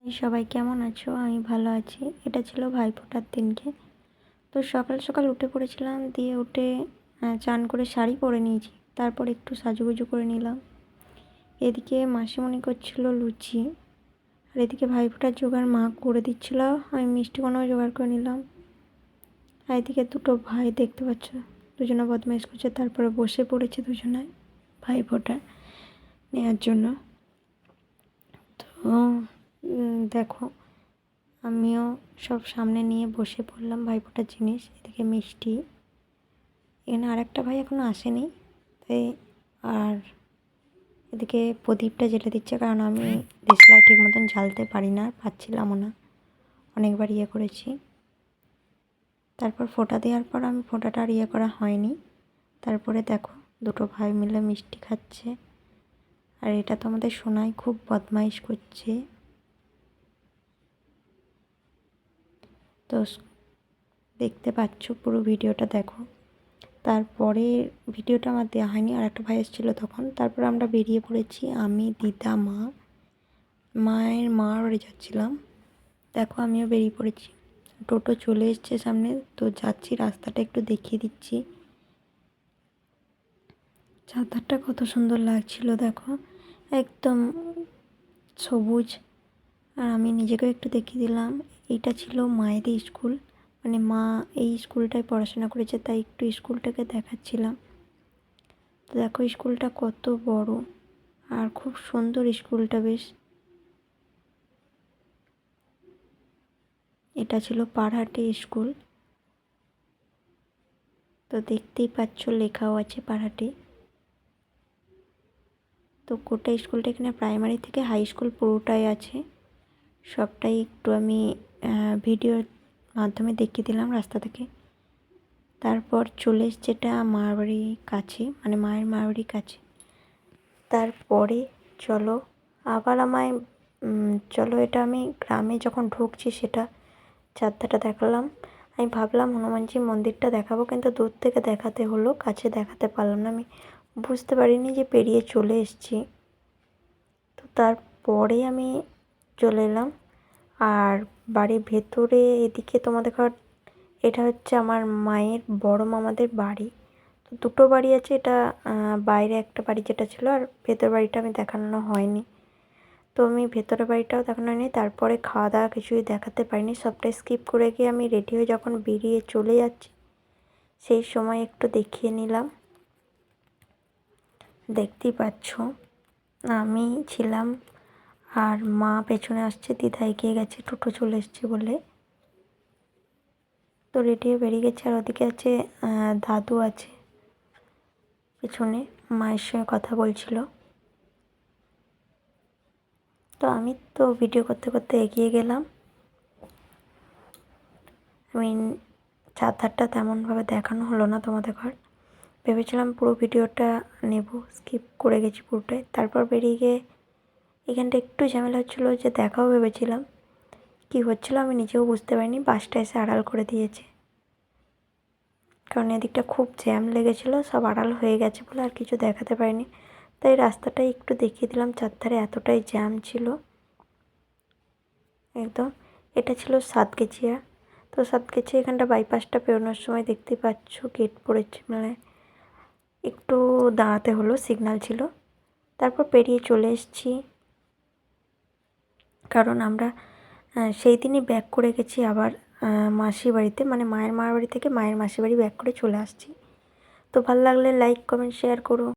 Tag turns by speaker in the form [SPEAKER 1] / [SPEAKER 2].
[SPEAKER 1] সবাই কেমন আছো? আমি ভালো আছি। এটা ছিল ভাইফোঁটার দিনকে। তো সকাল সকাল উঠে পড়েছিলাম, দিয়ে উঠে চান করে শাড়ি পরে নিয়েছি, তারপর একটু সাজুগুজু করে নিলাম। এদিকে মাসিমণি করছিল লুচি, আর এদিকে ভাইফোঁটার জোগাড় মা করে দিচ্ছিল, আমি মিষ্টিগুলোও জোগাড় করে নিলাম। আর এদিকে দুটো ভাই দেখতে পাচ্ছ, দুজনে বদমাইশ করছে, তারপরে বসে পড়েছে দুজনায় ভাইফোঁটা নেওয়ার জন্য। তো দেখো, আমিও সব সামনে নিয়ে বসে পড়লাম ভাইফোঁটার জিনিস। এদিকে মিষ্টি, এখানে আরেকটা ভাই এখনও আসেনি, তাই আর এদিকে প্রদীপটা জ্বেলে দিচ্ছে, কারণ আমি দেশলাই ঠিক মতন জ্বালতে পারি না, পাচ্ছিলামও না, অনেকবার করেছি। তারপর ফোঁটা দেওয়ার পর আমি ফোঁটাটা আর করা হয়নি। তারপরে দেখো দুটো ভাই মিলে মিষ্টি খাচ্ছে, আর এটা তো আমাদের সোনাই খুব বদমাইশ করছে। তো দেখতে পাচ্ছ, পুরো ভিডিওটা দেখো। তারপরে ভিডিওটা আমার দেওয়া হয়নি, আর একটা ভাই এসেছিলো তখন। তারপর আমরা বেরিয়ে পড়েছি, আমি, দিদা, মায়ের বাড়ি যাচ্ছিলাম। দেখো আমিও বেরিয়ে পড়েছি, টোটো চলে এসছে সামনে, তো যাচ্ছি, রাস্তাটা একটু দেখিয়ে দিচ্ছি। চাঁদারটা কত সুন্দর লাগছিল দেখো, একদম সবুজ। আর আমি নিজেকেও একটু দেখিয়ে দিলাম। এইটা ছিল মায়েদের স্কুল, মানে মা এই স্কুলটায় পড়াশোনা করেছে, তাই একটু স্কুলটাকে দেখাচ্ছিলাম। তো দেখো স্কুলটা কত বড় আর খুব সুন্দর স্কুলটা বেশ। এটা ছিল পাড়হাটে স্কুল, তো দেখতেই পাচ্ছ লেখাও আছে পাড়হাটে। তো গোটা স্কুলটা এখানে প্রাইমারি থেকে হাই স্কুল পুরোটাই আছে, সবটাই একটু আমি ভিডিওর মাধ্যমে দেখিয়ে দিলাম রাস্তা থেকে। তারপর চলে এসছে, এটা মার বাড়ির কাছে, মানে মায়ের মার বাড়ির কাছে। তারপরে চলো আবার চলো, এটা আমি গ্রামে যখন ঢুকছি সেটা চারধারটা দেখালাম। আমি ভাবলাম হনুমানজি মন্দিরটা দেখাবো, কিন্তু দূর থেকে দেখাতে হলো, কাছে দেখাতে পারলাম না। আমি বুঝতে পারিনি যে পেরিয়ে চলে এসেছি। তো তারপরে আমি চলে এলাম, আর বাড়ির ভেতরে এদিকে তোমাদের ঘর, এটা হচ্ছে আমার মায়ের বড় মামাদের বাড়ি। তো দুটো বাড়ি আছে, এটা বাইরে একটা বাড়ি যেটা ছিল, আর ভেতর বাড়িটা আমি দেখানো হয়নি। তো আমি ভেতরের বাড়িটাও দেখানো হয়নি। তারপরে খাওয়া দাওয়া কিছুই দেখাতে পারিনি, সবটাই স্কিপ করে গিয়ে আমি রেডি হয়ে যখন বেরিয়ে চলে যাচ্ছি, সেই সময় একটু দেখিয়ে নিলাম। দেখতেই পাচ্ছ আমি ছিলাম, আর মা পেছনে আসছে, দিদা এগিয়ে গেছে, টোটো চলে এসছে বলে। তো রেডি হয়ে বেরিয়ে গেছে, আর ওদিকে আছে দাদু আছে পেছনে, মায়ের সঙ্গে কথা বলছিল। তো আমি তো ভিডিও করতে করতে এগিয়ে গেলাম। আমি চারধারটা তেমনভাবে দেখানো হলো না তোমাদের ঘর, ভেবেছিলাম পুরো ভিডিওটা নেব, স্কিপ করে গেছি পুরোটাই। তারপর বেরিয়ে গিয়ে এখানটা একটু ঝামেলা হচ্ছিলো, যে দেখাও ভেবেছিলাম, কী হচ্ছিলো আমি নিজেও বুঝতে পারিনি। বাসটা এসে আড়াল করে দিয়েছে, কারণ এদিকটা খুব জ্যাম লেগেছিলো, সব আড়াল হয়ে গেছে বলে আর কিছু দেখাতে পারিনি। তাই রাস্তাটাই একটু দেখিয়ে দিলাম, চারধারে এতটাই জ্যাম ছিল একদম। এটা ছিল সাতগেছিয়া। তো সাতগেছিয়া এখানটা বাইপাসটা পেরোনোর সময় দেখতে পাচ্ছ গেট পড়েছে, মানে একটু দাঁড়াতে হলো, সিগন্যাল ছিল। তারপর পেরিয়ে চলে এসেছি, কারণ আমরা সেই দিনই ব্যাক করে গেছি আবার মাসির বাড়িতে, মানে মায়ের মার বাড়ি থেকে মায়ের মাসির বাড়ি ব্যাক করে চলে আসছি। তো ভালো লাগলে লাইক, কমেন্ট, শেয়ার করো।